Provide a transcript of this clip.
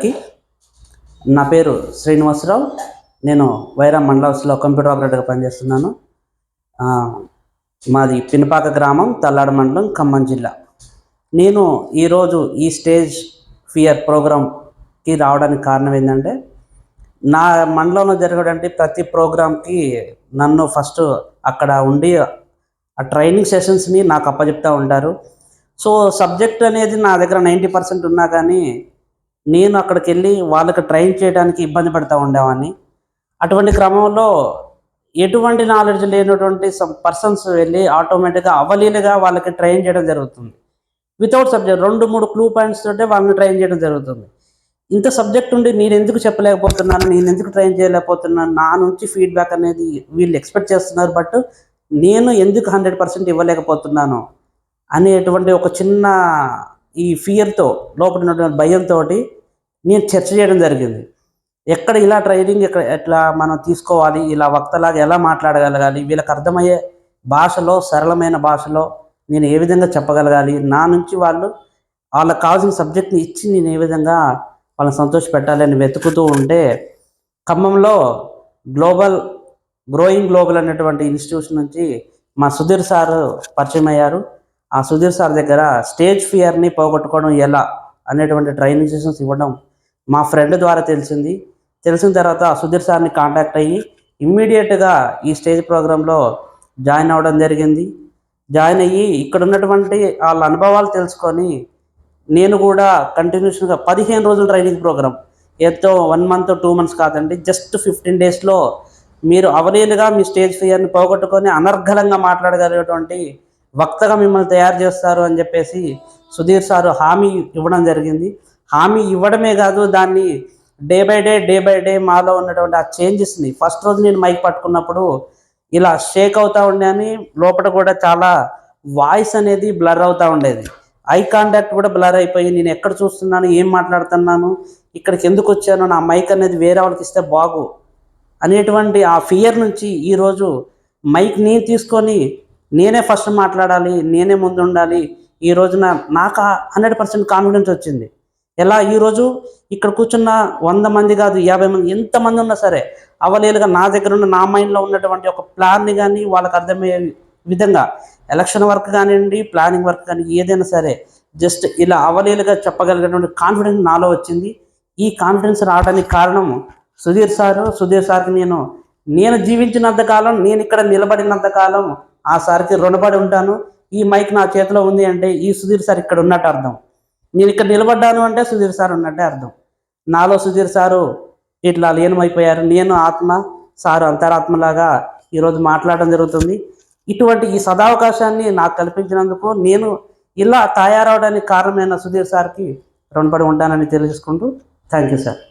కి నా పేరు శ్రీనివాసరావు. నేను వైరా మండల ఆఫీస్లో కంప్యూటర్ ఆపరేటర్గా పనిచేస్తున్నాను. మాది పినపాక గ్రామం, తల్లాడ మండలం, ఖమ్మం జిల్లా. నేను ఈరోజు ఈ స్టేజ్ ఫియర్ ప్రోగ్రామ్కి రావడానికి కారణం ఏంటంటే, నా మండలంలో జరగడానికి ప్రతి ప్రోగ్రామ్కి నన్ను ఫస్ట్ అక్కడ ఉండి ఆ ట్రైనింగ్ సెషన్స్ని నాకు అప్పచెప్తూ ఉంటారు. సో సబ్జెక్ట్ అనేది నా దగ్గర 90% ఉన్నా కానీ నేను అక్కడికి వెళ్ళి వాళ్ళకి ట్రైన్ చేయడానికి ఇబ్బంది పడుతూ ఉండేవాడిని. అటువంటి క్రమంలో ఎటువంటి నాలెడ్జ్ లేనటువంటి పర్సన్స్ వెళ్ళి ఆటోమేటిక్గా అవలీలుగా వాళ్ళకి ట్రైన్ చేయడం జరుగుతుంది. వితౌట్ సబ్జెక్ట్ 2-3 క్లూ పాయింట్స్ తోటే వాళ్ళని ట్రైన్ చేయడం జరుగుతుంది. ఇంత సబ్జెక్ట్ ఉండి నేను ఎందుకు చెప్పలేకపోతున్నాను, నేను ఎందుకు ట్రైన్ చేయలేకపోతున్నాను, నా నుంచి ఫీడ్బ్యాక్ అనేది వీళ్ళు ఎక్స్పెక్ట్ చేస్తున్నారు, బట్ నేను ఎందుకు 100% ఇవ్వలేకపోతున్నాను అనేటువంటి ఒక చిన్న ఈ ఫియర్తో, లోపల ఉన్నటువంటి భయంతో నేను చర్చ చేయడం జరిగింది. ఎక్కడ ఇలా ట్రైనింగ్ ఎట్లా మనం తీసుకోవాలి, ఇలా వక్తలాగా ఎలా మాట్లాడగలగాలి, వీళ్ళకి అర్థమయ్యే భాషలో, సరళమైన భాషలో నేను ఏ విధంగా చెప్పగలగాలి, నా నుంచి వాళ్ళకి కావాల్సిన సబ్జెక్ట్ని ఇచ్చి నేను ఏ విధంగా వాళ్ళని సంతోషపెట్టాలి అని వెతుకుతూ ఉంటే, ఖమ్మంలో గ్రోయింగ్ గ్లోబల్ అనేటువంటి ఇన్స్టిట్యూషన్ నుంచి మా సుధీర్ సార్ పరిచయం అయ్యారు. ఆ సుధీర్ సార్ దగ్గర స్టేజ్ ఫియర్ని పోగొట్టుకోవడం ఎలా అనేటువంటి ట్రైనింగ్ సెషన్స్ ఇవ్వడం మా ఫ్రెండ్ ద్వారా తెలిసిన తర్వాత ఆ సుధీర్ సార్ని కాంటాక్ట్ అయ్యి ఇమ్మీడియట్గా ఈ స్టేజ్ ప్రోగ్రాంలో జాయిన్ అవ్వడం జరిగింది. జాయిన్ అయ్యి ఇక్కడ ఉన్నటువంటి వాళ్ళ అనుభవాలు తెలుసుకొని నేను కూడా కంటిన్యూషన్గా 15 రోజుల ట్రైనింగ్ ప్రోగ్రామ్, ఎంతో 1 month 2 months కాదండి, జస్ట్ 15 daysలో మీరు అవలీలుగా మీ స్టేజ్ ఫియర్ని పోగొట్టుకొని అనర్గళంగా మాట్లాడగలిగేటువంటి వక్తగా మిమ్మల్ని తయారు చేస్తారు అని చెప్పేసి సుధీర్ సారు హామీ ఇవ్వడం జరిగింది. హామీ ఇవ్వడమే కాదు, దాన్ని డే బై డే మాలో ఉన్నటువంటి ఆ చేంజెస్ని, ఫస్ట్ రోజు నేను మైక్ పట్టుకున్నప్పుడు ఇలా షేక్ అవుతూ ఉండేది, లోపల కూడా చాలా వాయిస్ అనేది బ్లర్ అవుతూ ఉండేది, ఐ కాంటాక్ట్ కూడా బ్లర్ అయిపోయి నేను ఎక్కడ చూస్తున్నాను, ఏం మాట్లాడుతున్నాను, ఇక్కడికి ఎందుకు వచ్చాను, నా మైక్ అనేది వేరే వాళ్ళకి ఇస్తే బాగు అనేటువంటి ఆ ఫియర్ నుంచి ఈరోజు మైక్ నేను తీసుకొని నేనే ఫస్ట్ మాట్లాడాలి, నేనే ముందు ఉండాలి, ఈ రోజున నాకు 100% కాన్ఫిడెన్స్ వచ్చింది. ఎలా ఈరోజు ఇక్కడ కూర్చున్న 100 మంది కాదు, 50 మంది, ఎంతమంది ఉన్నా సరే అవలీలుగా నా దగ్గర ఉన్న, నా మైండ్లో ఉన్నటువంటి ఒక ప్లాన్ని కానీ వాళ్ళకి అర్థమయ్యే విధంగా, ఎలక్షన్ వర్క్ కానివ్వండి, ప్లానింగ్ వర్క్ కానీ ఏదైనా సరే జస్ట్ ఇలా అవలీలుగా చెప్పగలిగినటువంటి కాన్ఫిడెన్స్ నాలో వచ్చింది. ఈ కాన్ఫిడెన్స్ రావడానికి కారణం సుధీర్ సార్కి నేను జీవించినంత కాలం, నేను ఇక్కడ నిలబడినంత కాలం ఆ సార్కి రుణపడి ఉంటాను. ఈ మైక్ నా చేతిలో ఉంది అంటే ఈ సుధీర్ సార్ ఇక్కడ ఉన్నట్టు అర్థం, నేను ఇక్కడ నిలబడ్డాను అంటే సుధీర్ సార్ ఉన్నట్టే అర్థం. నాలో సుధీర్ సారు ఇట్లా లీనమైపోయారు, నేను ఆత్మ, సారు అంతరాత్మలాగా ఈరోజు మాట్లాడడం జరుగుతుంది. ఇటువంటి ఈ సదావకాశాన్ని నాకు కల్పించినందుకు నేను ఇలా తయారవడానికి కారణమైన సుధీర్ సార్కి రుణపడి ఉంటానని తెలియజేసుకుంటూ థ్యాంక్ యూ సార్.